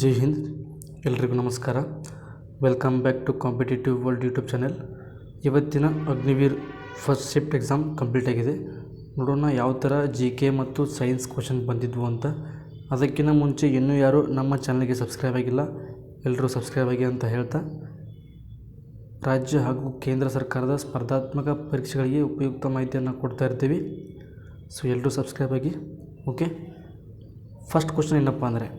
ಜೈ ಹಿಂದ್. ಎಲ್ರಿಗೂ ನಮಸ್ಕಾರ. Welcome back to competitive world YouTube channel. ಇವತ್ತಿನ Agniveer first shift exam complete ಆಗಿದೆ. ನೋಡೋಣ ಯಾವ ಥರ GK ಮತ್ತು ಸೈನ್ಸ್ ಕ್ವಶನ್ ಬಂದಿದ್ವು ಅಂತ. ಅದಕ್ಕಿಂತ ಮುಂಚೆ ಇನ್ನೂ ಯಾರು ನಮ್ಮ ಚಾನಲ್ಗೆ ಸಬ್ಸ್ಕ್ರೈಬ್ ಆಗಿಲ್ಲ, ಎಲ್ಲರೂ ಸಬ್ಸ್ಕ್ರೈಬ್ ಆಗಿ ಅಂತ ಹೇಳ್ತಾ, ರಾಜ್ಯ ಹಾಗೂ ಕೇಂದ್ರ ಸರ್ಕಾರದ ಸ್ಪರ್ಧಾತ್ಮಕ ಪರೀಕ್ಷೆಗಳಿಗೆ ಉಪಯುಕ್ತ ಮಾಹಿತಿಯನ್ನು ಕೊಡ್ತಾ ಇರ್ತೀವಿ. ಸೊ ಎಲ್ಲರೂ ಸಬ್ಸ್ಕ್ರೈಬ್ ಆಗಿ. ಓಕೆ, ಫಸ್ಟ್ ಕ್ವಶನ್ ಏನಪ್ಪ ಅಂದರೆ,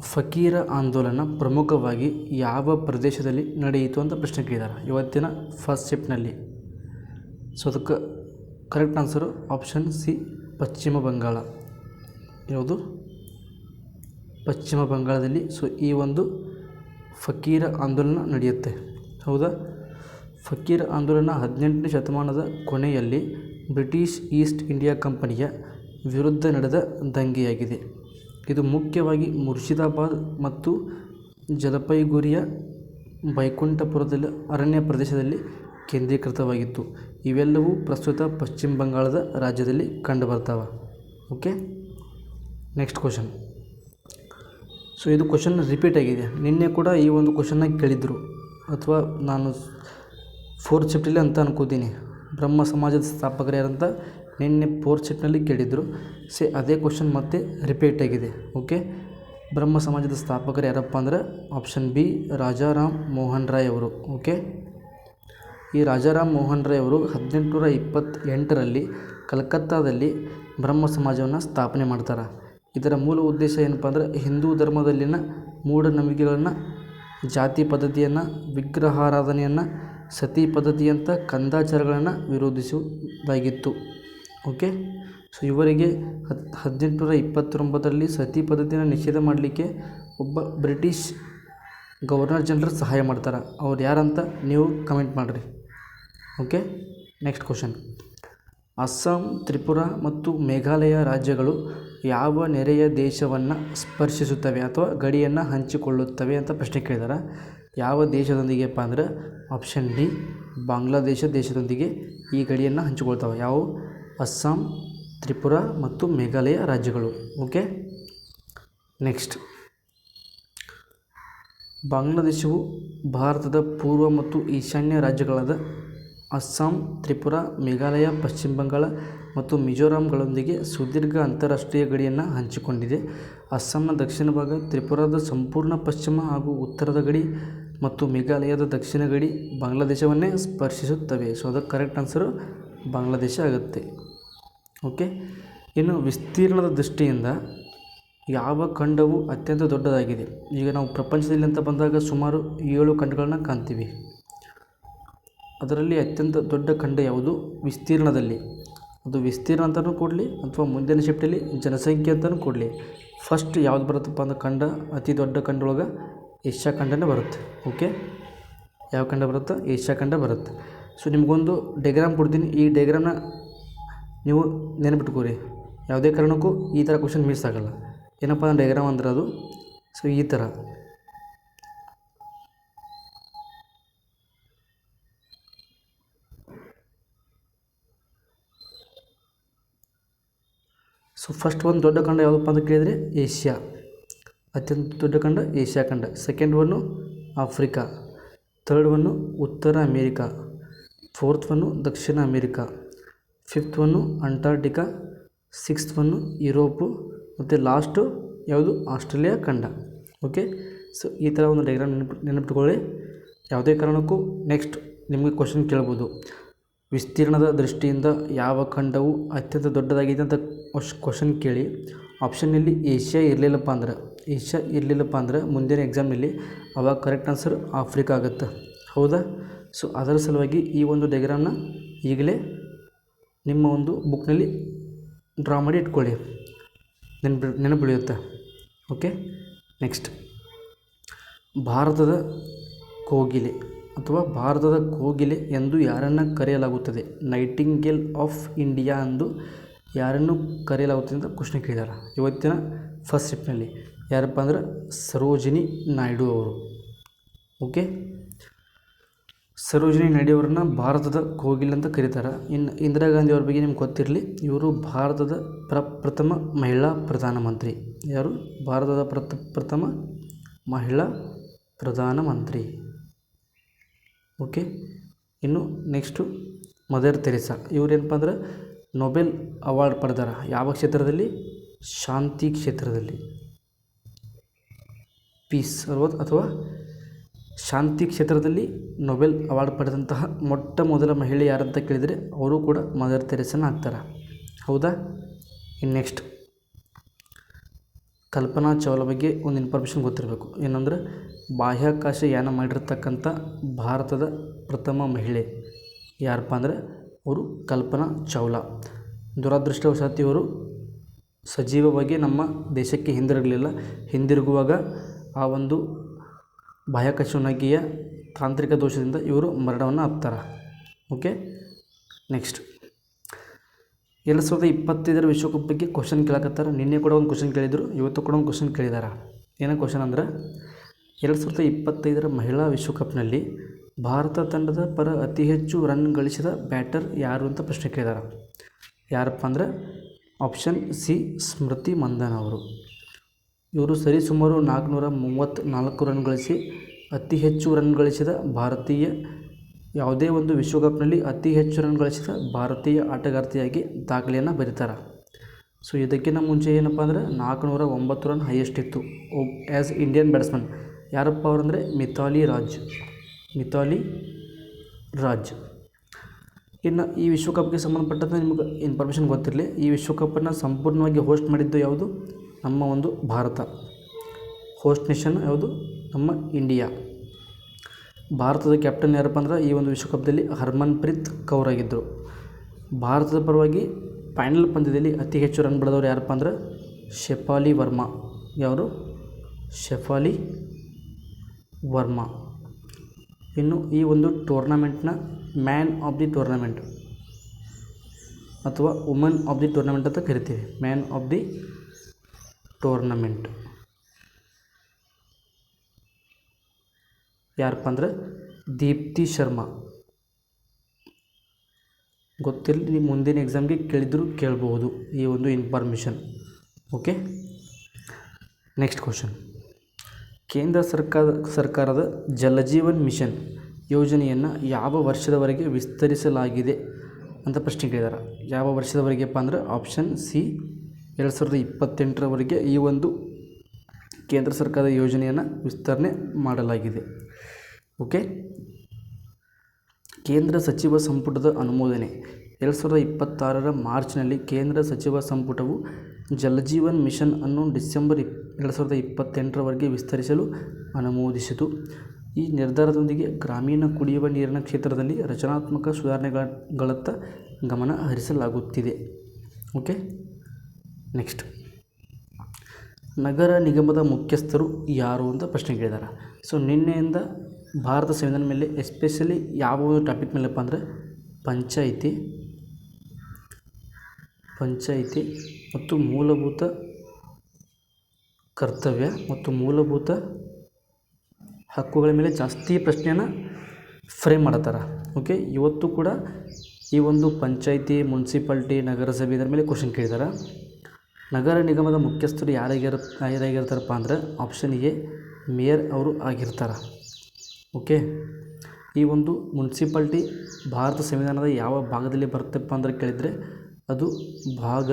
ಫಕೀರ ಆಂದೋಲನ ಪ್ರಮುಖವಾಗಿ ಯಾವ ಪ್ರದೇಶದಲ್ಲಿ ನಡೆಯಿತು ಅಂತ ಪ್ರಶ್ನೆ ಕೇಳಿದ್ದಾರೆ ಇವತ್ತಿನ ಫಸ್ಟ್ ಶಿಫ್ಟ್ನಲ್ಲಿ. ಸೊ ಅದಕ್ಕೆ ಕರೆಕ್ಟ್ ಆನ್ಸರು ಆಪ್ಷನ್ ಸಿ, ಪಶ್ಚಿಮ ಬಂಗಾಳ. ಯಾವುದು? ಪಶ್ಚಿಮ ಬಂಗಾಳದಲ್ಲಿ ಸೊ ಈ ಒಂದು ಫಕೀರ ಆಂದೋಲನ ನಡೆಯುತ್ತೆ. ಹೌದಾ? ಫಕೀರ ಆಂದೋಲನ 18ನೇ ಶತಮಾನದ ಕೊನೆಯಲ್ಲಿ ಬ್ರಿಟಿಷ್ ಈಸ್ಟ್ ಇಂಡಿಯಾ ಕಂಪನಿಯ ವಿರುದ್ಧ ನಡೆದ ದಂಗೆಯಾಗಿದೆ. ಇದು ಮುಖ್ಯವಾಗಿ ಮುರ್ಷಿದಾಬಾದ್ ಮತ್ತು ಜಲಪೈಗುರಿಯ ಬೈಕುಂಠಪುರದಲ್ಲಿ ಅರಣ್ಯ ಪ್ರದೇಶದಲ್ಲಿ ಕೇಂದ್ರೀಕೃತವಾಗಿತ್ತು. ಇವೆಲ್ಲವೂ ಪ್ರಸ್ತುತ ಪಶ್ಚಿಮ ಬಂಗಾಳದ ರಾಜ್ಯದಲ್ಲಿ ಕಂಡುಬರ್ತಾವೆ. Okay, next question. ಸೊ ಇದು ಕ್ವಶನ್ ರಿಪೀಟ್ ಆಗಿದೆ. ನಿನ್ನೆ ಕೂಡ ಈ ಒಂದು ಕ್ವಶನ್ನ ಕೇಳಿದರು, ಅಥವಾ ನಾನು ಫೋರ್ತ್ ಶಿಫ್ಟಲ್ಲಿ ಅಂತ ಅನ್ಕೋತೀನಿ. ಬ್ರಹ್ಮ ಸಮಾಜದ ಸ್ಥಾಪಕರು ಯಾರಂತ ನಿನ್ನೆ ಫೋರ್ತ್ ಶಿಫ್ಟ್ನಲ್ಲಿ ಕೇಳಿದರು. ಅದೇ ಕ್ವಶನ್ ಮತ್ತೆ ರಿಪೀಟ್ ಆಗಿದೆ. ಓಕೆ, ಬ್ರಹ್ಮ ಸಮಾಜದ ಸ್ಥಾಪಕರು ಯಾರಪ್ಪ ಅಂದರೆ ಆಪ್ಷನ್ ಬಿ, ರಾಜಾರಾಮ್ ಮೋಹನ್ ರಾಯ್ ಅವರು. ಓಕೆ, ಈ ರಾಜಾರಾಮ್ ಮೋಹನ್ ರಾಯ್ ಅವರು 1828ರಲ್ಲಿ ಕಲ್ಕತ್ತಾದಲ್ಲಿ ಬ್ರಹ್ಮ ಸಮಾಜವನ್ನು ಸ್ಥಾಪನೆ ಮಾಡ್ತಾರೆ. ಇದರ ಮೂಲ ಉದ್ದೇಶ ಏನಪ್ಪ ಅಂದರೆ ಹಿಂದೂ ಧರ್ಮದಲ್ಲಿನ ಮೂಢನಂಬಿಕೆಗಳನ್ನು, ಜಾತಿ ಪದ್ಧತಿಯನ್ನು, ವಿಗ್ರಹಾರಾಧನೆಯನ್ನು, ಸತಿ ಪದ್ಧತಿಯಂಥ ಕಂದಾಚಾರಗಳನ್ನು ವಿರೋಧಿಸುವುದಾಗಿತ್ತು. ಓಕೆ, ಸೊ ಇವರಿಗೆ 1829ರಲ್ಲಿ ಸತಿ ಪದ್ಧತಿಯನ್ನು ನಿಷೇಧ ಮಾಡಲಿಕ್ಕೆ ಒಬ್ಬ ಬ್ರಿಟಿಷ್ ಗವರ್ನರ್ ಜನರಲ್ ಸಹಾಯ ಮಾಡ್ತಾರೆ. ಅವ್ರು ಯಾರಂತ ನೀವು ಕಮೆಂಟ್ ಮಾಡಿರಿ. Okay, next question. Assam, Tripura ಮತ್ತು ಮೇಘಾಲಯ ರಾಜ್ಯಗಳು ಯಾವ ನೆರೆಯ ದೇಶವನ್ನು ಸ್ಪರ್ಶಿಸುತ್ತವೆ ಅಥವಾ ಗಡಿಯನ್ನು ಹಂಚಿಕೊಳ್ಳುತ್ತವೆ ಅಂತ ಪ್ರಶ್ನೆ ಕೇಳಿದ್ದಾರೆ. ಯಾವ ದೇಶದೊಂದಿಗೆಪ್ಪ ಅಂದರೆ ಆಪ್ಷನ್ ಡಿ, ಬಾಂಗ್ಲಾದೇಶ ದೇಶದೊಂದಿಗೆ ಈ ಗಡಿಯನ್ನು ಹಂಚಿಕೊಳ್ತವೆ. ಯಾವ? ಅಸ್ಸಾಂ, ತ್ರಿಪುರ ಮತ್ತು ಮೇಘಾಲಯ ರಾಜ್ಯಗಳು. Okay, next. ಬಾಂಗ್ಲಾದೇಶವು ಭಾರತದ ಪೂರ್ವ ಮತ್ತು ಈಶಾನ್ಯ ರಾಜ್ಯಗಳಾದ ಅಸ್ಸಾಂ, ತ್ರಿಪುರ, ಮೇಘಾಲಯ, ಪಶ್ಚಿಮ ಬಂಗಾಳ ಮತ್ತು ಮಿಜೋರಾಂಗಳೊಂದಿಗೆ ಸುದೀರ್ಘ ಅಂತಾರಾಷ್ಟ್ರೀಯ ಗಡಿಯನ್ನು ಹಂಚಿಕೊಂಡಿದೆ. ಅಸ್ಸಾಂನ ದಕ್ಷಿಣ ಭಾಗ, ತ್ರಿಪುರಾದ ಸಂಪೂರ್ಣ ಪಶ್ಚಿಮ ಹಾಗೂ ಉತ್ತರದ ಗಡಿ ಮತ್ತು ಮೇಘಾಲಯದ ದಕ್ಷಿಣ ಗಡಿ ಬಾಂಗ್ಲಾದೇಶವನ್ನೇ ಸ್ಪರ್ಶಿಸುತ್ತವೆ. ಸೊ ಅದಕ್ಕೆ ಕರೆಕ್ಟ್ ಆನ್ಸರು ಬಾಂಗ್ಲಾದೇಶ ಆಗುತ್ತೆ. ಓಕೆ, ಇನ್ನು ವಿಸ್ತೀರ್ಣದ ದೃಷ್ಟಿಯಿಂದ ಯಾವ ಖಂಡವು ಅತ್ಯಂತ ದೊಡ್ಡದಾಗಿದೆ? ಈಗ ನಾವು ಪ್ರಪಂಚದಲ್ಲಿ ಅಂತ ಬಂದಾಗ ಸುಮಾರು 7 ಖಂಡಗಳನ್ನು ಕಾಣ್ತೀವಿ. ಅದರಲ್ಲಿ ಅತ್ಯಂತ ದೊಡ್ಡ ಖಂಡ ಯಾವುದು ವಿಸ್ತೀರ್ಣದಲ್ಲಿ? ಅದು ವಿಸ್ತೀರ್ಣ ಅಂತಲೂ ಕೊಡಲಿ ಅಥವಾ ಮುಂದಿನ ಶಿಫ್ಟಲ್ಲಿ ಜನಸಂಖ್ಯೆ ಅಂತಲೂ ಕೊಡಲಿ. ಫಸ್ಟ್ ಯಾವ್ದು ಬರುತ್ತಪ್ಪ ಅಂದ್ರೆ ಖಂಡ, ಅತಿ ದೊಡ್ಡ ಖಂಡೊಳಗೆ ಏಷ್ಯಾ ಖಂಡನೇ ಬರುತ್ತೆ. ಓಕೆ, ಯಾವ ಖಂಡ ಬರುತ್ತೆ? ಏಷ್ಯಾ ಖಂಡ ಬರುತ್ತೆ. ಸೊ ನಿಮಗೊಂದು ಡೈಗ್ರಾಮ್ ಕೊಡ್ತೀನಿ. ಈ ಡೈಗ್ರಾಮ್ನ ನೀವು ನೆನಪಿಟ್ಕೋರಿ. ಯಾವುದೇ ಕಾರಣಕ್ಕೂ ಈ ಥರ ಕ್ವಶನ್ ಮಿಸ್ ಆಗೋಲ್ಲ. ಏನಪ್ಪ ಅಂದ್ರೆ ಡೈಗ್ರಾಮ್ ಅಂದ್ರೆ ಅದು ಸೊ ಈ ಥರ. ಸೊ ಫಸ್ಟ್ ಒಂದು ದೊಡ್ಡ ಖಂಡ ಯಾವುದಪ್ಪ ಅಂತ ಕೇಳಿದರೆ ಏಷ್ಯಾ, ಅತ್ಯಂತ ದೊಡ್ಡ ಖಂಡ ಏಷ್ಯಾ ಖಂಡ. Second one Africa, third one ಉತ್ತರ ಅಮೇರಿಕಾ, ಫೋರ್ತ್ ಒನ್ನು ದಕ್ಷಿಣ America, fifth one Antarctica, sixth one Europe ಮತ್ತು ಲಾಸ್ಟು ಯಾವುದು? ಆಸ್ಟ್ರೇಲಿಯಾ ಖಂಡ. ಓಕೆ, ಸೊ ಈ ಥರ ಒಂದು ಡೈಗ್ರಾಮ್ ನೆನಪಿಟ್ಕೊಳ್ಳಿ. ಯಾವುದೇ ಕಾರಣಕ್ಕೂ ನೆಕ್ಸ್ಟ್ ನಿಮಗೆ ಕ್ವಶನ್ ಕೇಳ್ಬೋದು, ವಿಸ್ತೀರ್ಣದ ದೃಷ್ಟಿಯಿಂದ ಯಾವ ಖಂಡವು ಅತ್ಯಂತ ದೊಡ್ಡದಾಗಿದೆ ಅಂತ ಕ್ವಶನ್ ಕೇಳಿ ಆಪ್ಷನ್ನಲ್ಲಿ ಏಷ್ಯಾ ಇರಲಿಲ್ಲಪ್ಪ ಅಂದ್ರೆ ಮುಂದಿನ ಎಕ್ಸಾಮ್ನಲ್ಲಿ ಅವಾಗ ಕರೆಕ್ಟ್ ಆನ್ಸರ್ ಆಫ್ರಿಕಾ ಆಗುತ್ತೆ. ಹೌದಾ? ಸೊ ಅದರ ಸಲುವಾಗಿ ಈ ಒಂದು ಡೈಗ್ರಾಮ್ನ ಈಗಲೇ ನಿಮ್ಮ ಒಂದು ಬುಕ್ನಲ್ಲಿ ಡ್ರಾ ಮಾಡಿ ಇಟ್ಕೊಳ್ಳಿ, ನೆನಪುಳಿಯುತ್ತೆ. Okay, next. ಭಾರತದ ಕೋಗಿಲೆ ಅಥವಾ ಭಾರತದ ಕೋಗಿಲೆ ಎಂದು ಯಾರನ್ನು ಕರೆಯಲಾಗುತ್ತದೆ? ನೈಟಿಂಗೇಲ್ ಆಫ್ ಇಂಡಿಯಾ ಎಂದು ಯಾರನ್ನು ಕರೆಯಲಾಗುತ್ತದೆ ಅಂತ ಕ್ವಶನ್ ಕೇಳಿದ್ದಾರೆ ಇವತ್ತಿನ ಫಸ್ಟ್ ಶಿಫ್ಟ್ನಲ್ಲಿ. ಯಾರಪ್ಪ ಅಂದ್ರೆ ಸರೋಜಿನಿ ನಾಯ್ಡು ಅವರು. ಓಕೆ, ಸರೋಜಿನಿ ನಾಯ್ಡು ಅವರನ್ನ ಭಾರತದ ಕೋಗಿಲೆ ಅಂತ ಕರೀತಾರೆ. ಇನ್ನು ಇಂದಿರಾ ಗಾಂಧಿ ಅವ್ರ ಬಗ್ಗೆ ನಿಮ್ಗೆ ಗೊತ್ತಿರಲಿ, ಇವರು ಭಾರತದ ಪ್ರಥಮ ಮಹಿಳಾ ಪ್ರಧಾನಮಂತ್ರಿ. ಯಾರು? ಭಾರತದ ಪ್ರಥಮ ಮಹಿಳಾ ಪ್ರಧಾನಮಂತ್ರಿ. ಓಕೆ. ಇನ್ನು ನೆಕ್ಸ್ಟು ಮದರ್ ತೆರೇಸಾ. ಇವರೇನಪ್ಪ ಅಂದ್ರೆ ನೊಬೆಲ್ ಅವಾರ್ಡ್ ಪಡೆದಾರ. ಯಾವ ಕ್ಷೇತ್ರದಲ್ಲಿ? ಶಾಂತಿ ಕ್ಷೇತ್ರದಲ್ಲಿ. ಪೀಸ್ ಅಥವಾ ಶಾಂತಿ ಕ್ಷೇತ್ರದಲ್ಲಿ ನೊಬೆಲ್ ಅವಾರ್ಡ್ ಪಡೆದಂತಹ ಮೊಟ್ಟ ಮೊದಲ ಮಹಿಳೆ ಯಾರಂತ ಕೇಳಿದರೆ ಅವರು ಕೂಡ ಮದರ್ ತೆರೇಸನ ಆಗ್ತಾರೆ. ಹೌದಾ? ಇನ್ನು ನೆಕ್ಸ್ಟ್ ಕಲ್ಪನಾ ಚಾವ್ಲಾ ಬಗ್ಗೆ ಒಂದು ಇನ್ಫಾರ್ಮೇಷನ್ ಗೊತ್ತಿರಬೇಕು. ಏನಂದ್ರೆ ಬಾಹ್ಯಾಕಾಶ ಯಾನ ಮಾಡಿರ್ತಕ್ಕಂಥ ಭಾರತದ ಪ್ರಥಮ ಮಹಿಳೆ ಯಾರಪ್ಪ ಅಂದರೆ ಅವರು ಕಲ್ಪನಾ ಚಾವ್ಲಾ. ದುರದೃಷ್ಟವಶಾತ್ ಇವರು ಸಜೀವವಾಗಿ ನಮ್ಮ ದೇಶಕ್ಕೆ ಹಿಂದಿರುಗಲಿಲ್ಲ. ಹಿಂದಿರುಗುವಾಗ ಆ ಒಂದು ಬಾಹ್ಯಾಕಾಶನೌಕೆಯ ತಾಂತ್ರಿಕ ದೋಷದಿಂದ ಇವರು ಮರಣವನ್ನು ಅಪ್ತಾರೆ. ಓಕೆ. ನೆಕ್ಸ್ಟ್ 2025 ವಿಶ್ವಕಪ್ ಬಗ್ಗೆ ಕ್ವಶನ್ ಕೇಳಕತ್ತಾರೆ. ನಿನ್ನೆ ಕೂಡ ಒಂದು ಕ್ವಶನ್ ಕೇಳಿದರು, ಇವತ್ತು ಕೂಡ ಒಂದು ಕ್ವಶನ್ ಕೇಳಿದ್ದಾರೆ. ಏನೋ ಕ್ವಶನ್ ಅಂದ್ರೆ 2025 ಮಹಿಳಾ ವಿಶ್ವಕಪ್ನಲ್ಲಿ ಭಾರತ ತಂಡದ ಪರ ಅತಿ ಹೆಚ್ಚು ರನ್ ಗಳಿಸಿದ ಬ್ಯಾಟರ್ ಯಾರು ಅಂತ ಪ್ರಶ್ನೆ ಕೇಳಿದ್ದಾರೆ. ಯಾರಪ್ಪ ಅಂದರೆ ಆಪ್ಷನ್ ಸಿ ಸ್ಮೃತಿ ಮಂದನ ಅವರು. ಇವರು ಸರಿಸುಮಾರು 434 ರನ್ ಗಳಿಸಿ ಅತಿ ಹೆಚ್ಚು ರನ್ ಗಳಿಸಿದ ಭಾರತೀಯ, ಯಾವುದೇ ಒಂದು ವಿಶ್ವಕಪ್ನಲ್ಲಿ ಅತಿ ಹೆಚ್ಚು ರನ್ ಗಳಿಸಿದ ಭಾರತೀಯ ಆಟಗಾರ್ತಿಯಾಗಿ ದಾಖಲೆಯನ್ನು ಬರೀತಾರೆ. ಸೊ ಇದಕ್ಕಿಂತ ಮುಂಚೆ ಏನಪ್ಪ ಅಂದರೆ 409 ರನ್ ಹೈಯೆಸ್ಟ್ ಇತ್ತು ಆ್ಯಸ್ ಇಂಡಿಯನ್ ಬ್ಯಾಟ್ಸ್ಮನ್. ಯಾರಪ್ಪ ಅವರಂದರೆ ಮಿಥಾಲಿ ರಾಜ್. ಇನ್ನು ಈ ವಿಶ್ವಕಪ್ಗೆ ಸಂಬಂಧಪಟ್ಟಂತೆ ನಿಮಗೆ ಇನ್ಫಾರ್ಮೇಷನ್ ಗೊತ್ತಿರಲಿ, ಈ ವಿಶ್ವಕಪ್ಪನ್ನು ಸಂಪೂರ್ಣವಾಗಿ ಹೋಸ್ಟ್ ಮಾಡಿದ್ದು ಯಾವುದು? ನಮ್ಮ ಒಂದು ಭಾರತ. ಹೋಸ್ಟ್ ನೇಷನ್ ಯಾವುದು? ನಮ್ಮ ಇಂಡಿಯಾ. ಭಾರತದ ಕ್ಯಾಪ್ಟನ್ ಯಾರಪ್ಪ ಅಂದ್ರೆ ಈ ಒಂದು ವಿಶ್ವಕಪ್ದಲ್ಲಿ ಹರ್ಮನ್ಪ್ರೀತ್ ಕೌರ್ ಆಗಿದ್ದರು. ಭಾರತದ ಪರವಾಗಿ ಫೈನಲ್ ಪಂದ್ಯದಲ್ಲಿ ಅತಿ ಹೆಚ್ಚು ರನ್ ಬಳೆದವರು ಯಾರಪ್ಪ ಅಂದ್ರೆ ಶೆಫಾಲಿ ವರ್ಮಾ. ಯಾರು? ಶೆಫಾಲಿ ವರ್ಮಾ. ಇನ್ನು ಈ ಒಂದು ಟೂರ್ನಮೆಂಟ್ನ ಮ್ಯಾನ್ ಆಫ್ ದಿ ಟೂರ್ನಮೆಂಟ್ ಅಥವಾ ವುಮನ್ ಆಫ್ ದಿ ಟೂರ್ನಮೆಂಟ್ ಅಂತ ಕರಿತೀವಿ. ಮ್ಯಾನ್ ಆಫ್ ದಿ ಟೂರ್ನಮೆಂಟ್ ಯಾರಪ್ಪ ಅಂದ್ರೆ ದೀಪ್ತಿ ಶರ್ಮಾ. ಗೊತ್ತಿರಲಿ, ನೀವು ಮುಂದಿನ ಎಕ್ಸಾಮ್ಗೆ ಕೇಳಬಹುದು ಈ ಒಂದು ಇನ್ಫಾರ್ಮೇಷನ್. ಓಕೆ. ನೆಕ್ಸ್ಟ್ ಕ್ವಶನ್, ಕೇಂದ್ರ ಸರ್ಕಾರದ ಜಲಜೀವನ್ ಮಿಷನ್ ಯೋಜನೆಯನ್ನು ಯಾವ ವರ್ಷದವರೆಗೆ ವಿಸ್ತರಿಸಲಾಗಿದೆ ಅಂತ ಪ್ರಶ್ನೆ ಕೇಳಿದ್ದಾರೆ. ಯಾವ ವರ್ಷದವರೆಗೆಪ್ಪ ಅಂದ್ರೆ ಆಪ್ಷನ್ ಸಿ 2028ರವರೆಗೆ ಈ ಒಂದು ಕೇಂದ್ರ ಸರ್ಕಾರದ ಯೋಜನೆಯನ್ನು ವಿಸ್ತರಣೆ ಮಾಡಲಾಗಿದೆ. ಓಕೆ. ಕೇಂದ್ರ ಸಚಿವ ಸಂಪುಟದ ಅನುಮೋದನೆ 2026ರ ಮಾರ್ಚ್ನಲ್ಲಿ ಕೇಂದ್ರ ಸಚಿವ ಸಂಪುಟವು ಜಲಜೀವನ್ ಮಿಷನ್ ಅನ್ನು ಡಿಸೆಂಬರ್ 2028ರವರೆಗೆ ವಿಸ್ತರಿಸಲು ಅನುಮೋದಿಸಿತು. ಈ ನಿರ್ಧಾರದೊಂದಿಗೆ ಗ್ರಾಮೀಣ ಕುಡಿಯುವ ನೀರಿನ ಕ್ಷೇತ್ರದಲ್ಲಿ ರಚನಾತ್ಮಕ ಸುಧಾರಣೆಗಳತ್ತ ಗಮನ ಹರಿಸಲಾಗುತ್ತಿದೆ. ಓಕೆ. ನೆಕ್ಸ್ಟ್, ನಗರ ನಿಗಮದ ಮುಖ್ಯಸ್ಥರು ಯಾರು ಅಂತ ಪ್ರಶ್ನೆ ಕೇಳಿದ್ದಾರೆ. ಸೊ ನಿನ್ನೆಯಿಂದ ಭಾರತ ಸಂವಿಧಾನ ಮೇಲೆ ಎಸ್ಪೆಷಲಿ ಯಾವ ಒಂದು ಟಾಪಿಕ್ ಮೇಲೆಪ್ಪ ಅಂದರೆ ಪಂಚಾಯಿತಿ ಮತ್ತು ಮೂಲಭೂತ ಕರ್ತವ್ಯ ಮತ್ತು ಮೂಲಭೂತ ಹಕ್ಕುಗಳ ಮೇಲೆ ಜಾಸ್ತಿ ಪ್ರಶ್ನೆಯನ್ನು ಫ್ರೇಮ್ ಮಾಡತ್ತಾರ. ಓಕೆ. ಇವತ್ತು ಕೂಡ ಈ ಒಂದು ಪಂಚಾಯಿತಿ, ಮುನ್ಸಿಪಾಲ್ಟಿ, ನಗರಸಭೆ ಇದರ ಮೇಲೆ ಕ್ವಶನ್ ಕೇಳಿದ್ದಾರೆ. ನಗರ ನಿಗಮದ ಮುಖ್ಯಸ್ಥರು ಯಾರಾಗಿರ್ತಾರಪ್ಪ ಅಂದರೆ ಆಪ್ಷನ್ ಎ ಮೇಯರ್ ಅವರು ಆಗಿರ್ತಾರೆ. ಓಕೆ. ಈ ಒಂದು ಮುನ್ಸಿಪಾಲ್ಟಿ ಭಾರತ ಸಂವಿಧಾನದ ಯಾವ ಭಾಗದಲ್ಲಿ ಬರುತ್ತಪ್ಪ ಅಂದರೆ ಕೇಳಿದರೆ ಅದು ಭಾಗ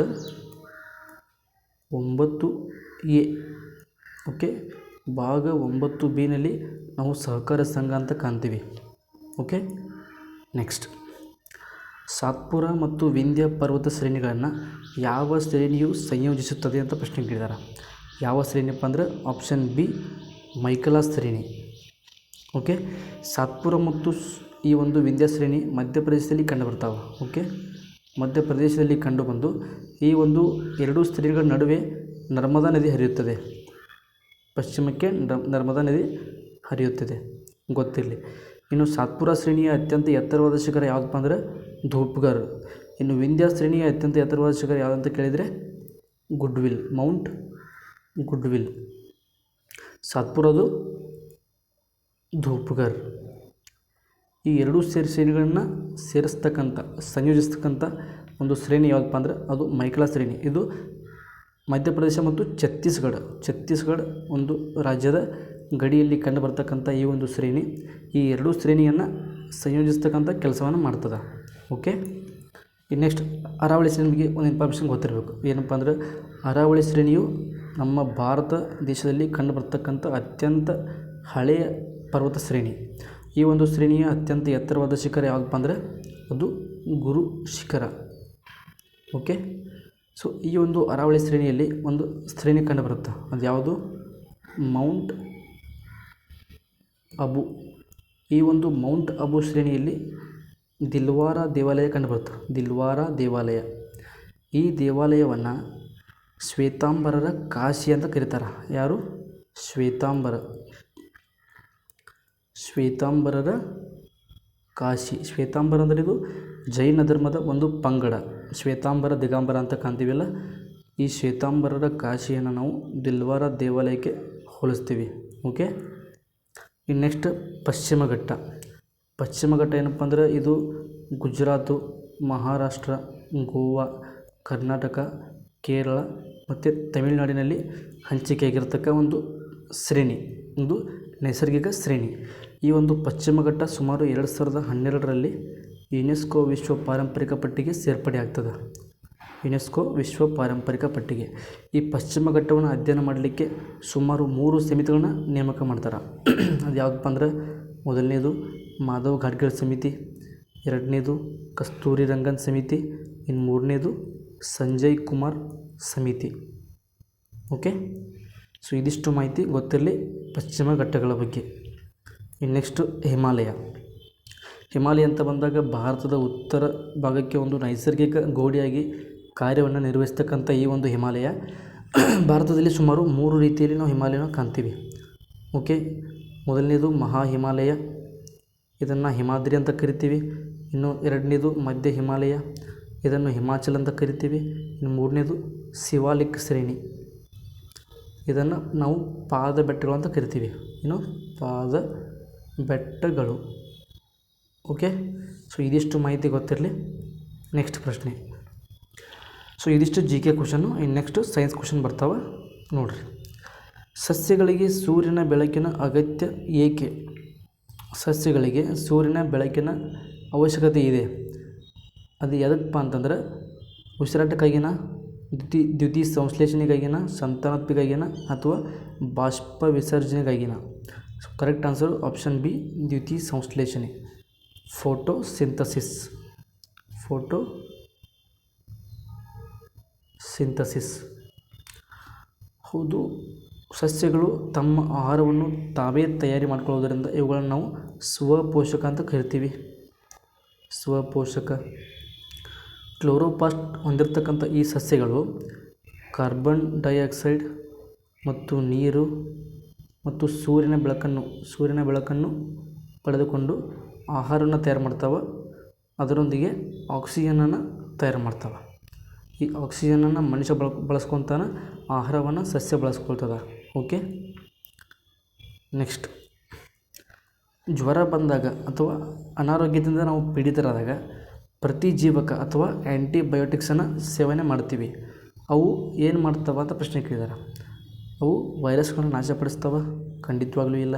9A. ಓಕೆ. ಭಾಗ 9B ನಾವು ಸಹಕಾರ ಸಂಘ ಅಂತ ಕಾಣ್ತೀವಿ. ಓಕೆ. ನೆಕ್ಸ್ಟ್, ಸಾತ್ಪುರ ಮತ್ತು ವಿಂಧ್ಯ ಪರ್ವತ ಶ್ರೇಣಿಗಳನ್ನು ಯಾವ ಶ್ರೇಣಿಯು ಸಂಯೋಜಿಸುತ್ತದೆ ಅಂತ ಪ್ರಶ್ನೆ ಕೇಳಿದ್ದಾರೆ. ಯಾವ ಶ್ರೇಣಿಯಪ್ಪ ಅಂದರೆ ಆಪ್ಷನ್ ಬಿ ಮೈಕಲಾ ಶ್ರೇಣಿ. ಓಕೆ. ಸಾತ್ಪುರ ಮತ್ತು ಈ ಒಂದು ವಿಂಧ್ಯ ಶ್ರೇಣಿ ಮಧ್ಯಪ್ರದೇಶದಲ್ಲಿ ಕಂಡುಬರ್ತಾವೆ. ಓಕೆ. ಮಧ್ಯಪ್ರದೇಶದಲ್ಲಿ ಕಂಡುಬಂದು ಈ ಒಂದು ಎರಡೂ ಶ್ರೇಣಿಗಳ ನಡುವೆ ನರ್ಮದಾ ನದಿ ಹರಿಯುತ್ತದೆ. ಪಶ್ಚಿಮಕ್ಕೆ ನರ್ಮದಾ ನದಿ ಹರಿಯುತ್ತದೆ, ಗೊತ್ತಿರಲಿ. ಇನ್ನು ಸಾತ್ಪುರ ಶ್ರೇಣಿಯ ಅತ್ಯಂತ ಎತ್ತರವಾದ ಶಿಖರ ಯಾವುದಪ್ಪ ಅಂದರೆ ಧೂಪ್ಗರ್. ಇನ್ನು ವಿಂಧ್ಯ ಶ್ರೇಣಿಯ ಅತ್ಯಂತ ಎತ್ತರವಾದ ಶಿಖರ ಯಾವುದಂತ ಕೇಳಿದರೆ ಗುಡ್ವಿಲ್, ಮೌಂಟ್ ಗುಡ್ವಿಲ್. ಸಾತ್ಪುರದು ಧೂಪ್ಗರ್. ಈ ಎರಡೂ ಶ್ರೇಣಿಗಳನ್ನು ಸಂಯೋಜಿಸ್ತಕ್ಕಂಥ ಒಂದು ಶ್ರೇಣಿ ಯಾವುದಪ್ಪ ಅಂದರೆ ಅದು ಮೈಕೇಲಾ ಶ್ರೇಣಿ. ಇದು ಮಧ್ಯಪ್ರದೇಶ ಮತ್ತು ಛತ್ತೀಸ್ಗಢ ಒಂದು ರಾಜ್ಯದ ಗಡಿಯಲ್ಲಿ ಕಂಡುಬರ್ತಕ್ಕಂಥ ಈ ಒಂದು ಶ್ರೇಣಿ ಈ ಎರಡೂ ಶ್ರೇಣಿಯನ್ನು ಸಂಯೋಜಿಸ್ತಕ್ಕಂಥ ಕೆಲಸವನ್ನು ಮಾಡ್ತದೆ. ಓಕೆ, ಈ ನೆಕ್ಸ್ಟ್ ಅರಾವಳಿ ಶ್ರೇಣಿ ಬಗ್ಗೆ ಒಂದು ಇನ್ಫಾರ್ಮೇಷನ್ ಗೊತ್ತಿರಬೇಕು. ಏನಪ್ಪ ಅಂದರೆ ಅರಾವಳಿ ಶ್ರೇಣಿಯು ನಮ್ಮ ಭಾರತ ದೇಶದಲ್ಲಿ ಕಂಡುಬರ್ತಕ್ಕಂಥ ಅತ್ಯಂತ ಹಳೆಯ ಪರ್ವತ ಶ್ರೇಣಿ. ಈ ಒಂದು ಶ್ರೇಣಿಯ ಅತ್ಯಂತ ಎತ್ತರವಾದ ಶಿಖರ ಯಾವುದಪ್ಪ ಅಂದರೆ ಅದು ಗುರು ಶಿಖರ. ಓಕೆ, ಸೊ ಈ ಒಂದು ಅರಾವಳಿ ಶ್ರೇಣಿಯಲ್ಲಿ ಒಂದು ಶ್ರೇಣಿ ಕಂಡುಬರುತ್ತೆ. ಅದು ಯಾವುದು? ಮೌಂಟ್ ಅಬು. ಈ ಒಂದು ಮೌಂಟ್ ಅಬು ಶ್ರೇಣಿಯಲ್ಲಿ ದಿಲ್ವಾರ ದೇವಾಲಯ ಕಂಡುಬರುತ್ತೆ. ದಿಲ್ವಾರ ದೇವಾಲಯ. ಈ ದೇವಾಲಯವನ್ನು ಶ್ವೇತಾಂಬರರ ಕಾಶಿ ಅಂತ ಕರೀತಾರೆ. ಯಾರು? ಶ್ವೇತಾಂಬರರ ಕಾಶಿ. ಶ್ವೇತಾಂಬರ ಅಂದರೆ ಇದು ಜೈನ ಧರ್ಮದ ಒಂದು ಪಂಗಡ. ಶ್ವೇತಾಂಬರ ದಿಗಂಬರ ಅಂತ ಕಾಣ್ತೀವಲ್ಲ, ಈ ಶ್ವೇತಾಂಬರರ ಕಾಶಿಯನ್ನು ನಾವು ದಿಲ್ವಾರ ದೇವಾಲಯಕ್ಕೆ ಹೋಲಿಸ್ತೀವಿ. ಓಕೆ, ಇನ್ನು ನೆಕ್ಸ್ಟ್ ಪಶ್ಚಿಮ ಘಟ್ಟ ಏನಪ್ಪ ಅಂದರೆ ಇದು ಗುಜರಾತು, ಮಹಾರಾಷ್ಟ್ರ, ಗೋವಾ, ಕರ್ನಾಟಕ, ಕೇರಳ ಮತ್ತು ತಮಿಳುನಾಡಿನಲ್ಲಿ ಹಂಚಿಕೆಯಾಗಿರ್ತಕ್ಕ ಒಂದು ಶ್ರೇಣಿ, ಒಂದು ನೈಸರ್ಗಿಕ ಶ್ರೇಣಿ. ಈ ಒಂದು ಪಶ್ಚಿಮ ಘಟ್ಟ ಸುಮಾರು 2012ರಲ್ಲಿ ಯುನೆಸ್ಕೋ ವಿಶ್ವ ಪಾರಂಪರಿಕ ಪಟ್ಟಿಗೆ ಸೇರ್ಪಡೆ ಆಗ್ತದೆ. ಯುನೆಸ್ಕೋ ವಿಶ್ವ ಪಾರಂಪರಿಕ ಪಟ್ಟಿಗೆ ಈ ಪಶ್ಚಿಮ ಘಟ್ಟವನ್ನು ಅಧ್ಯಯನ ಮಾಡಲಿಕ್ಕೆ ಸುಮಾರು 3 ಸಮಿತಿಗಳನ್ನ ನೇಮಕ ಮಾಡ್ತಾರೆ. ಅದು ಯಾವುದಪ್ಪ ಅಂದರೆ ಮೊದಲನೇದು ಮಾಧವ್ ಗಾಡ್ಗೀಳ್ ಸಮಿತಿ, ಎರಡನೇದು ಕಸ್ತೂರಿ ರಂಗನ್ ಸಮಿತಿ, ಇನ್ನು ಮೂರನೇದು ಸಂಜಯ್ ಕುಮಾರ್ ಸಮಿತಿ. ಓಕೆ, ಸೊ ಇದಿಷ್ಟು ಮಾಹಿತಿ ಗೊತ್ತಿರಲಿ ಪಶ್ಚಿಮ ಘಟ್ಟಗಳ ಬಗ್ಗೆ. ಇನ್ನು ನೆಕ್ಸ್ಟು ಹಿಮಾಲಯ ಅಂತ ಬಂದಾಗ ಭಾರತದ ಉತ್ತರ ಭಾಗಕ್ಕೆ ಒಂದು ನೈಸರ್ಗಿಕ ಗೋಡೆಯಾಗಿ ಕಾರ್ಯವನ್ನು ನಿರ್ವಹಿಸ್ತಕ್ಕಂಥ ಈ ಒಂದು ಹಿಮಾಲಯ ಭಾರತದಲ್ಲಿ ಸುಮಾರು 3 ರೀತಿಯಲ್ಲಿ ನಾವು ಹಿಮಾಲಯನ ಕಾಣ್ತೀವಿ. ಓಕೆ, ಮೊದಲನೇದು ಮಹಾ ಹಿಮಾಲಯ, ಇದನ್ನು ಹಿಮಾದ್ರಿ ಅಂತ ಕರಿತೀವಿ. ಇನ್ನು ಎರಡನೇದು ಮಧ್ಯ ಹಿಮಾಲಯ, ಇದನ್ನು ಹಿಮಾಚಲ್ ಅಂತ ಕರಿತೀವಿ. ಇನ್ನು ಮೂರನೇದು ಶಿವಾಲಿಕ್ ಶ್ರೇಣಿ, ಇದನ್ನು ನಾವು ಪಾದ ಬೆಟ್ಟಗಳು ಅಂತ ಕರಿತೀವಿ. ಇನ್ನು ಪಾದ ಬೆಟ್ಟಗಳು. ಓಕೆ, ಸೊ ಇದಿಷ್ಟು ಮಾಹಿತಿ ಗೊತ್ತಿರಲಿ. ನೆಕ್ಸ್ಟ್ ಪ್ರಶ್ನೆ. ಸೊ ಇದಿಷ್ಟು GK ಕ್ವಶನ್ನು. ಇನ್ನು ನೆಕ್ಸ್ಟು ಸೈನ್ಸ್ ಕ್ವಶನ್ ಬರ್ತಾವೆ ನೋಡಿರಿ. ಸಸ್ಯಗಳಿಗೆ ಸೂರ್ಯನ ಬೆಳಕಿನ ಅಗತ್ಯ ಏಕೆ? ಸಸ್ಯಗಳಿಗೆ ಸೂರ್ಯನ ಬೆಳಕಿನ ಅವಶ್ಯಕತೆ ಇದೆ. ಅದು ಎದಕ್ಕಪ್ಪ ಅಂತಂದ್ರೆ ಉಸಿರಾಟಕ್ಕಾಗಿನ, ದ್ಯುತಿ ಸಂಶ್ಲೇಷಣೆಗಾಗಿನ, ಸಂತಾನೋತ್ಪತ್ತಿಗಾಗಿನ ಅಥವಾ ಬಾಷ್ಪ ವಿಸರ್ಜನೆಗಾಗಿನ? So correct answer option B, ದ್ಯುತಿ ಸಂಶ್ಲೇಷಣೆ, ಫೋಟೋಸಿಂಥಸಿಸ್. ಹೌದು, ಸಸ್ಯಗಳು ತಮ್ಮ ಆಹಾರವನ್ನು ತಾವೇ ತಯಾರಿ ಮಾಡಿಕೊಳ್ಳೋದರಿಂದ ಇವುಗಳನ್ನು ನಾವು ಸ್ವಪೋಷಕ ಅಂತ ಕರಿತೀವಿ. ಸ್ವಪೋಷಕ. ಕ್ಲೋರೋಪ್ಲಾಸ್ಟ್ ಹೊಂದಿರತಕ್ಕಂಥ ಈ ಸಸ್ಯಗಳು ಕಾರ್ಬನ್ ಡೈಆಕ್ಸೈಡ್ ಮತ್ತು ನೀರು ಮತ್ತು ಸೂರ್ಯನ ಬೆಳಕನ್ನು ಪಡೆದುಕೊಂಡು ಆಹಾರವನ್ನು ತಯಾರು ಮಾಡ್ತಾವೆ. ಅದರೊಂದಿಗೆ ಆಕ್ಸಿಜನನ್ನು ತಯಾರು ಮಾಡ್ತಾವೆ. ಈ ಆಕ್ಸಿಜನನ್ನು ಮನುಷ್ಯ ಬಳಸ್ಕೊತಾನೆ, ಆಹಾರವನ್ನು ಸಸ್ಯ ಬಳಸ್ಕೊಳ್ತದೆ. ಓಕೆ, ನೆಕ್ಸ್ಟ್ ಜ್ವರ ಬಂದಾಗ ಅಥವಾ ಅನಾರೋಗ್ಯದಿಂದ ನಾವು ಪೀಡಿತರಾದಾಗ ಪ್ರತಿಜೀವಕ ಅಥವಾ ಆ್ಯಂಟಿಬಯೋಟಿಕ್ಸನ್ನು ಸೇವನೆ ಮಾಡ್ತೀವಿ. ಅವು ಏನು ಮಾಡ್ತವೆ ಅಂತ ಪ್ರಶ್ನೆ ಕೇಳಿದ್ದಾರೆ. ಅವು ವೈರಸ್ಗಳನ್ನು ನಾಶಪಡಿಸ್ತವೆ? ಖಂಡಿತವಾಗ್ಲೂ ಇಲ್ಲ.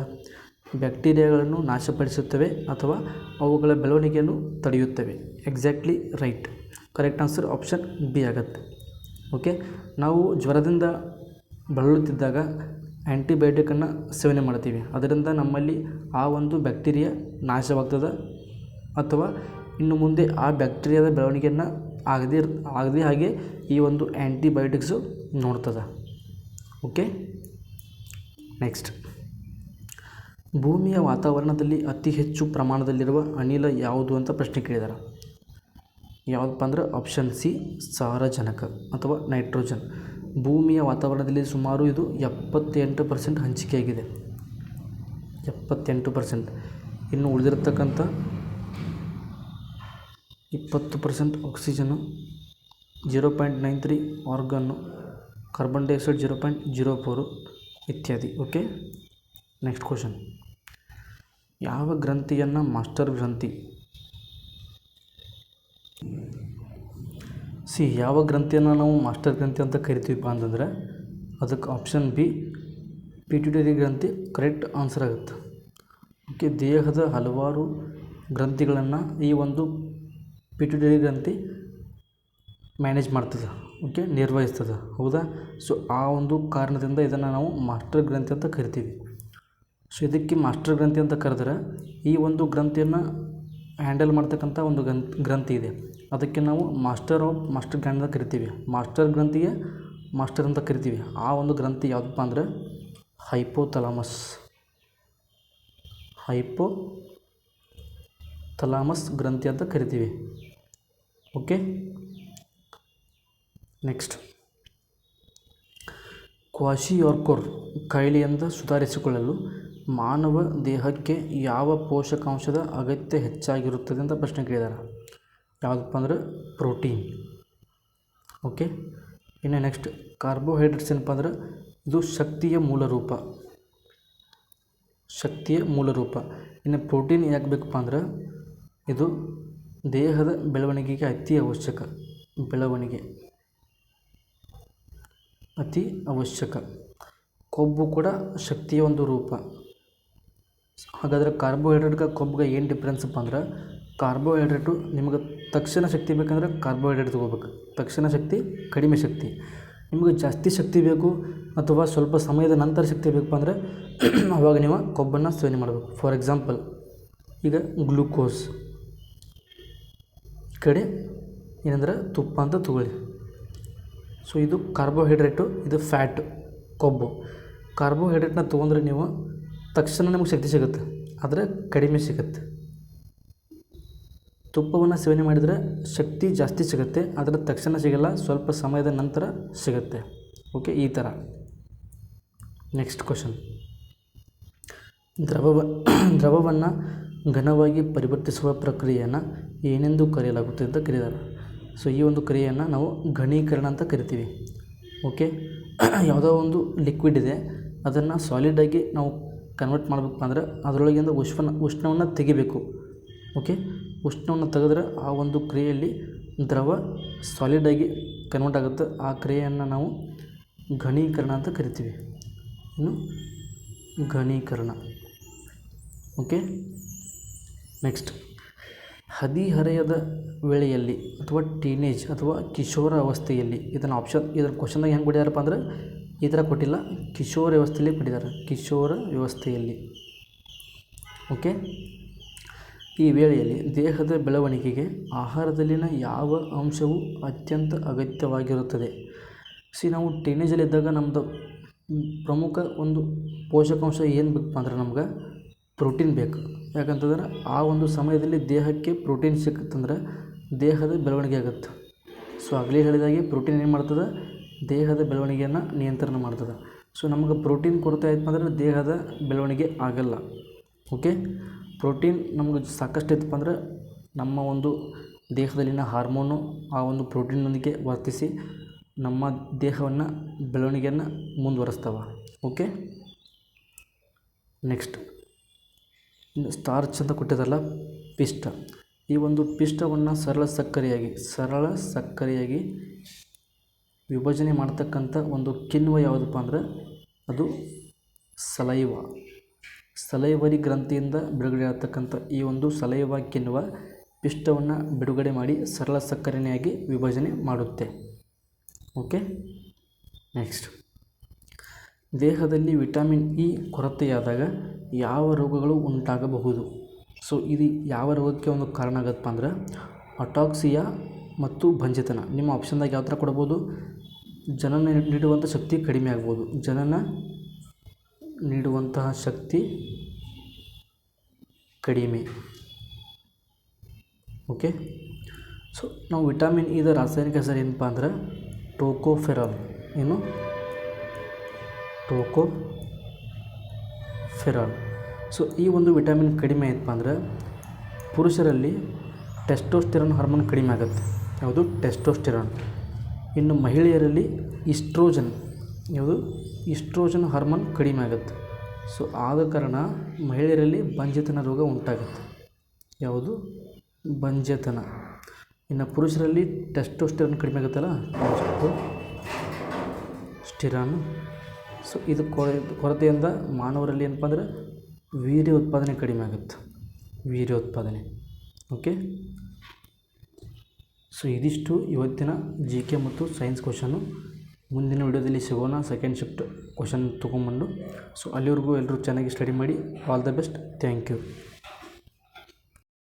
ಬ್ಯಾಕ್ಟೀರಿಯಾಗಳನ್ನು ನಾಶಪಡಿಸುತ್ತವೆ ಅಥವಾ ಅವುಗಳ ಬೆಳವಣಿಗೆಯನ್ನು ತಡೆಯುತ್ತವೆ. Exactly right. Correct answer option B ಆಗುತ್ತೆ. ಓಕೆ, ನಾವು ಜ್ವರದಿಂದ ಬಳಲುತ್ತಿದ್ದಾಗ ಆ್ಯಂಟಿಬಯೋಟಿಕನ್ನು ಸೇವನೆ ಮಾಡ್ತೀವಿ. ಅದರಿಂದ ನಮ್ಮಲ್ಲಿ ಆ ಒಂದು ಬ್ಯಾಕ್ಟೀರಿಯಾ ನಾಶವಾಗ್ತದೆ ಅಥವಾ ಇನ್ನು ಮುಂದೆ ಆ ಬ್ಯಾಕ್ಟೀರಿಯಾದ ಬೆಳವಣಿಗೆಯನ್ನು ಆಗದೇ ಹಾಗೆ ಈ ಒಂದು ಆ್ಯಂಟಿಬಯೋಟಿಕ್ಸು ನೋಡ್ತದೆ. ಓಕೆ, ನೆಕ್ಸ್ಟ್ ಭೂಮಿಯ ವಾತಾವರಣದಲ್ಲಿ ಅತಿ ಹೆಚ್ಚು ಪ್ರಮಾಣದಲ್ಲಿರುವ ಅನಿಲ ಯಾವುದು ಅಂತ ಪ್ರಶ್ನೆ ಕೇಳಿದ್ದಾರೆ. ಯಾವುದಪ್ಪ ಅಂದ್ರೆ ಆಪ್ಷನ್ ಸಿ, ಸಾರಜನಕ ಅಥವಾ ನೈಟ್ರೋಜನ್. ಭೂಮಿಯ ವಾತಾವರಣದಲ್ಲಿ ಸುಮಾರು ಇದು 78% ಹಂಚಿಕೆಯಾಗಿದೆ. 78%. ಇನ್ನು ಉಳಿದಿರತಕ್ಕಂಥ 20% ಆಕ್ಸಿಜನ್ನು, 0.93 ಆರ್ಗನ್ನು, ಕಾರ್ಬನ್ ಡೈಆಕ್ಸೈಡ್ 0.04 ಇತ್ಯಾದಿ. Okay, next question. ಯಾವ ಗ್ರಂಥಿಯನ್ನು ಮಾಸ್ಟರ್ ಗ್ರಂಥಿ? ಯಾವ ಗ್ರಂಥಿಯನ್ನು ನಾವು ಮಾಸ್ಟರ್ ಗ್ರಂಥಿ ಅಂತ ಕರಿತೀವಪ್ಪ ಅಂತಂದರೆ ಅದಕ್ಕೆ ಆಪ್ಷನ್ ಬಿ ಪಿಟ್ಯೂಟರಿ ಗ್ರಂಥಿ ಕರೆಕ್ಟ್ ಆನ್ಸರ್ ಆಗುತ್ತೆ. ಓಕೆ, ದೇಹದ ಹಲವಾರು ಗ್ರಂಥಿಗಳನ್ನು ಈ ಒಂದು ಪಿಟ್ಯೂಟರಿ ಗ್ರಂಥಿ ಮ್ಯಾನೇಜ್ ಮಾಡ್ತದೆ, ಓಕೆ, ನಿರ್ವಹಿಸ್ತದೆ, ಹೌದಾ? ಸೊ ಆ ಒಂದು ಕಾರಣದಿಂದ ಇದನ್ನು ನಾವು ಮಾಸ್ಟರ್ ಗ್ರಂಥಿ ಅಂತ ಕರಿತೀವಿ. ಸೊ ಇದಕ್ಕೆ ಮಾಸ್ಟರ್ ಗ್ರಂಥಿ ಅಂತ ಕರೆದ್ರೆ ಈ ಒಂದು ಗ್ರಂಥಿಯನ್ನು ಹ್ಯಾಂಡಲ್ ಮಾಡ್ತಕ್ಕಂಥ ಒಂದು ಗ್ರಂಥಿ ಇದೆ, ಅದಕ್ಕೆ ನಾವು ಮಾಸ್ಟರ್ ಗ್ರಂಥಿ ಅಂತ ಕರಿತೀವಿ. ಮಾಸ್ಟರ್ ಗ್ರಂಥಿಗೆ ಮಾಸ್ಟರ್ ಅಂತ ಕರಿತೀವಿ. ಆ ಒಂದು ಗ್ರಂಥಿ ಯಾವುದಪ್ಪ ಅಂದರೆ ಹೈಪೋಥಲಾಮಸ್ ಗ್ರಂಥಿ ಅಂತ ಕರಿತೀವಿ. ಓಕೆ, ನೆಕ್ಸ್ಟ್ ಕ್ವಾಶಿಯಾರ್ಕೋರ್ ಕಾಯಿಲೆಯಿಂದ ಸುಧಾರಿಸಿಕೊಳ್ಳಲು ಮಾನವ ದೇಹಕ್ಕೆ ಯಾವ ಪೋಷಕಾಂಶದ ಅಗತ್ಯ ಹೆಚ್ಚಾಗಿರುತ್ತದೆ ಅಂತ ಪ್ರಶ್ನೆ ಕೇಳಿದ್ದಾರೆ. ಯಾವುದಪ್ಪ ಅಂದರೆ ಪ್ರೋಟೀನ್. ಓಕೆ, ಇನ್ನು ನೆಕ್ಸ್ಟ್ ಕಾರ್ಬೋಹೈಡ್ರೇಟ್ಸ್ ಏನಪ್ಪ ಅಂದ್ರೆ ಇದು ಶಕ್ತಿಯ ಮೂಲ ರೂಪ. ಇನ್ನು ಪ್ರೋಟೀನ್ ಯಾಕೆ ಬೇಕಪ್ಪ ಅಂದ್ರೆ ಇದು ದೇಹದ ಬೆಳವಣಿಗೆಗೆ ಅತಿ ಅವಶ್ಯಕ. ಕೊಬ್ಬು ಕೂಡ ಶಕ್ತಿಯ ಒಂದು ರೂಪ. ಹಾಗಾದರೆ ಕಾರ್ಬೋಹೈಡ್ರೇಟ್ಗೆ ಕೊಬ್ಬಿಗೆ ಏನು ಡಿಫ್ರೆನ್ಸಪ್ಪ ಅಂದ್ರೆ ಕಾರ್ಬೋಹೈಡ್ರೇಟು ನಿಮಗೆ ತಕ್ಷಣ ಶಕ್ತಿ ಬೇಕಂದ್ರೆ ಕಾರ್ಬೋಹೈಡ್ರೇಟ್ ತೊಗೋಬೇಕು, ತಕ್ಷಣ ಶಕ್ತಿ ಕಡಿಮೆ ಶಕ್ತಿ. ನಿಮಗೆ ಜಾಸ್ತಿ ಶಕ್ತಿ ಬೇಕು ಅಥವಾ ಸ್ವಲ್ಪ ಸಮಯದ ನಂತರ ಶಕ್ತಿ ಬೇಕಪ್ಪ ಅಂದರೆ ಆವಾಗ ನೀವು ಕೊಬ್ಬನ್ನು ಸೇವನೆ ಮಾಡಬೇಕು. ಫಾರ್ ಎಕ್ಸಾಂಪಲ್ ಈಗ ಗ್ಲೂಕೋಸ್ ಈ ಕಡೆ ಏನಂದ್ರೆ ತುಪ್ಪ ಅಂತ ತಗೊಳ್ಳಿ. ಸೊ ಇದು ಕಾರ್ಬೋಹೈಡ್ರೇಟು, ಇದು ಫ್ಯಾಟ್ ಕೊಬ್ಬು. ಕಾರ್ಬೋಹೈಡ್ರೇಟ್ನ ತೊಗೊಂಡ್ರೆ ನೀವು ತಕ್ಷಣ ನಿಮಗೆ ಶಕ್ತಿ ಸಿಗುತ್ತೆ, ಆದರೆ ಕಡಿಮೆ ಸಿಗುತ್ತೆ. ತುಪ್ಪವನ್ನು ಸೇವನೆ ಮಾಡಿದರೆ ಶಕ್ತಿ ಜಾಸ್ತಿ ಸಿಗುತ್ತೆ, ಆದರೆ ತಕ್ಷಣ ಸಿಗಲ್ಲ, ಸ್ವಲ್ಪ ಸಮಯದ ನಂತರ ಸಿಗುತ್ತೆ. ಓಕೆ, ಈ ಥರ. ನೆಕ್ಸ್ಟ್ ಕ್ವಶನ್, ದ್ರವವನ್ನು ಘನವಾಗಿ ಪರಿವರ್ತಿಸುವ ಪ್ರಕ್ರಿಯೆಯನ್ನು ಏನೆಂದು ಕರೆಯಲಾಗುತ್ತದೆ ಅಂತ ಕರೀತಾರೆ. ಸೊ ಈ ಒಂದು ಕ್ರಿಯೆಯನ್ನು ನಾವು ಘನೀಕರಣ ಅಂತ ಕರಿತೀವಿ. ಓಕೆ, ಯಾವುದೋ ಒಂದು ಲಿಕ್ವಿಡ್ ಇದೆ, ಅದನ್ನು ಸಾಲಿಡಾಗಿ ನಾವು ಕನ್ವರ್ಟ್ ಮಾಡಬೇಕಪ್ಪ ಅಂದ್ರೆ ಅದರೊಳಗಿಂದ ಉಷ್ಣವನ್ನು ತೆಗಿಬೇಕು. ಓಕೆ, ಉಷ್ಣವನ್ನು ತೆಗೆದ್ರೆ ಆ ಒಂದು ಕ್ರಿಯೆಯಲ್ಲಿ ದ್ರವ ಸಾಲಿಡಾಗಿ ಕನ್ವರ್ಟ್ ಆಗುತ್ತೆ. ಆ ಕ್ರಿಯೆಯನ್ನು ನಾವು ಘನೀಕರಣ ಅಂತ ಕರಿತೀವಿ. ಇನ್ನು ಘನೀಕರಣ. ಓಕೆ, ನೆಕ್ಸ್ಟ್ ಹದಿಹರೆಯದ ವೇಳೆಯಲ್ಲಿ ಅಥವಾ ಟೀನೇಜ್ ಅಥವಾ ಕಿಶೋರ ಅವಸ್ಥೆಯಲ್ಲಿ, ಇದರ ಕ್ವಶನ್ದಾಗ ಹೆಂಗೆ ಕೊಟ್ಟಿದ್ದಾರಪ್ಪ ಅಂದರೆ ಈ ಥರ ಕೊಟ್ಟಿಲ್ಲ, ಕಿಶೋರ ವ್ಯವಸ್ಥೆಯಲ್ಲಿ ಕೊಟ್ಟಿದ್ದಾರೆ. ಕಿಶೋರ ವ್ಯವಸ್ಥೆಯಲ್ಲಿ. ಓಕೆ, ಈ ವೇಳೆಯಲ್ಲಿ ದೇಹದ ಬೆಳವಣಿಗೆಗೆ ಆಹಾರದಲ್ಲಿನ ಯಾವ ಅಂಶವು ಅತ್ಯಂತ ಅಗತ್ಯವಾಗಿರುತ್ತದೆ? ನಾವು ಟೀನೇಜಲ್ಲಿದ್ದಾಗ ನಮ್ಮದು ಪ್ರಮುಖ ಒಂದು ಪೋಷಕಾಂಶ ಏನು ಬೇಕಪ್ಪ ಅಂದ್ರೆ ನಮ್ಗೆ ಪ್ರೋಟೀನ್ ಬೇಕು. ಯಾಕಂತಂದ್ರೆ ಆ ಒಂದು ಸಮಯದಲ್ಲಿ ದೇಹಕ್ಕೆ ಪ್ರೋಟೀನ್ ಸಿಕ್ಕತ್ತಂದ್ರೆ ದೇಹದ ಬೆಳವಣಿಗೆ ಆಗುತ್ತೆ. ಸೊ ಆಗಲೇ ಹೇಳಿದಾಗೆ ಪ್ರೋಟೀನ್ ಏನು ಮಾಡ್ತದೆ, ದೇಹದ ಬೆಳವಣಿಗೆಯನ್ನು ನಿಯಂತ್ರಣ ಮಾಡ್ತದೆ. ಸೊ ನಮಗೆ ಪ್ರೋಟೀನ್ ಕೊರತೆ ಆಯ್ತು ಅಂದರೆ ದೇಹದ ಬೆಳವಣಿಗೆ ಆಗಲ್ಲ. ಓಕೆ, ಪ್ರೋಟೀನ್ ನಮಗೆ ಸಾಕಷ್ಟು ಇತ್ತಪ್ಪ ಅಂದ್ರೆ ನಮ್ಮ ಒಂದು ದೇಹದಲ್ಲಿನ ಹಾರ್ಮೋನು ಆ ಒಂದು ಪ್ರೋಟೀನ್ನೊಂದಿಗೆ ವರ್ತಿಸಿ ನಮ್ಮ ದೇಹವನ್ನು ಬೆಳವಣಿಗೆಯನ್ನು ಮುಂದುವರಿಸ್ತವೆ. ಓಕೆ, ನೆಕ್ಸ್ಟ್ ಸ್ಟಾರ್ಚ್ ಅಂತ ಕೊಟ್ಟಿದ್ದಲ್ಲ, ಪಿಷ್ಟ. ಈ ಒಂದು ಪಿಷ್ಟವನ್ನು ಸರಳ ಸಕ್ಕರೆಯಾಗಿ ವಿಭಜನೆ ಮಾಡ್ತಕ್ಕಂಥ ಒಂದು ಕಿಣ್ವ ಯಾವುದಪ್ಪ ಅಂದ್ರೆ ಅದು ಸಲೈವರಿ ಗ್ರಂಥಿಯಿಂದ ಬಿಡುಗಡೆ ಆಗ್ತಕ್ಕಂಥ ಈ ಒಂದು ಸಲೈವ ಕಿಣ್ವ ಪಿಷ್ಟವನ್ನು ಬಿಡುಗಡೆ ಮಾಡಿ ಸರಳ ಸಕ್ಕರೆಯಾಗಿ ವಿಭಜನೆ ಮಾಡುತ್ತೆ. ಓಕೆ, ನೆಕ್ಸ್ಟ್ ದೇಹದಲ್ಲಿ ವಿಟಮಿನ್ ಇ ಕೊರತೆಯಾದಾಗ ಯಾವ ರೋಗಗಳು ಉಂಟಾಗಬಹುದು? ಸೊ ಇದು ಯಾವ ರೋಗಕ್ಕೆ ಒಂದು ಕಾರಣ ಆಗುತ್ತಪ್ಪ ಅಂದ್ರೆ ಅಟಾಕ್ಸಿಯಾ ಮತ್ತು ಬಂಜೆತನ. ನಿಮ್ಮ ಆಪ್ಷನ್ದಾಗ ಯಾವ ಥರ ಕೊಡ್ಬೋದು? ಜನನ ನೀಡುವಂಥ ಶಕ್ತಿ ಕಡಿಮೆ ಆಗ್ಬೋದು, ಜನನ ನೀಡುವಂತಹ ಶಕ್ತಿ ಕಡಿಮೆ. ಓಕೆ, ಸೊ ನಾವು ವಿಟಮಿನ್ ಇದ ರಾಸಾಯನಿಕ ಹೆಸರು ಏನಪ್ಪ ಅಂದ್ರೆ ಟೋಕೋಫೆರಾಲ್. ಏನು? ಟೋಕೋಫೆರಾಲ್. ಸೊ ಈ ಒಂದು ವಿಟಮಿನ್ ಕಡಿಮೆ ಆಯ್ತಪ್ಪ ಅಂದ್ರೆ ಪುರುಷರಲ್ಲಿ ಟೆಸ್ಟೋಸ್ಟೆರಾನ್ ಹಾರ್ಮೋನ್ ಕಡಿಮೆ ಆಗುತ್ತೆ. ಯಾವುದು? ಟೆಸ್ಟೋಸ್ಟೆರಾನ್. ಇನ್ನು ಮಹಿಳೆಯರಲ್ಲಿ ಈಸ್ಟ್ರೋಜನ್ ಹಾರ್ಮೋನ್ ಕಡಿಮೆ ಆಗುತ್ತೆ. ಸೊ ಆದ ಕಾರಣ ಮಹಿಳೆಯರಲ್ಲಿ ಬಂಜೆತನ ರೋಗ ಉಂಟಾಗುತ್ತೆ. ಯಾವುದು? ಬಂಜೆತನ. ಇನ್ನು ಪುರುಷರಲ್ಲಿ ಟೆಸ್ಟೋಸ್ಟೆರಾನ್ ಕಡಿಮೆ ಆಗುತ್ತಲ್ಲ, ಟೆಸ್ಟೋಸ್ಟೆರಾನ್. ಸೊ ಇದು ಕೊರತೆಯಿಂದ ಮಾನವರಲ್ಲಿ ಏನಪ್ಪ ಅಂದರೆ ವೀರ್ಯ ಉತ್ಪಾದನೆ ಕಡಿಮೆ ಆಗುತ್ತೆ, ವೀರ್ಯ ಉತ್ಪಾದನೆ. ಓಕೆ, ಸೊ ಇದಿಷ್ಟು ಇವತ್ತಿನ GK ಮತ್ತು ಸೈನ್ಸ್ ಕ್ವಶನ್ನು. ಮುಂದಿನ ವಿಡಿಯೋದಲ್ಲಿ ಸಿಗೋಣ ಸೆಕೆಂಡ್ ಶಿಫ್ಟ್ ಕ್ವಶನ್ ತೊಗೊಂಬಂದು. ಸೊ ಅಲ್ಲಿವರೆಗೂ ಎಲ್ಲರೂ ಚೆನ್ನಾಗಿ ಸ್ಟಡಿ ಮಾಡಿ. All the best. Thank you.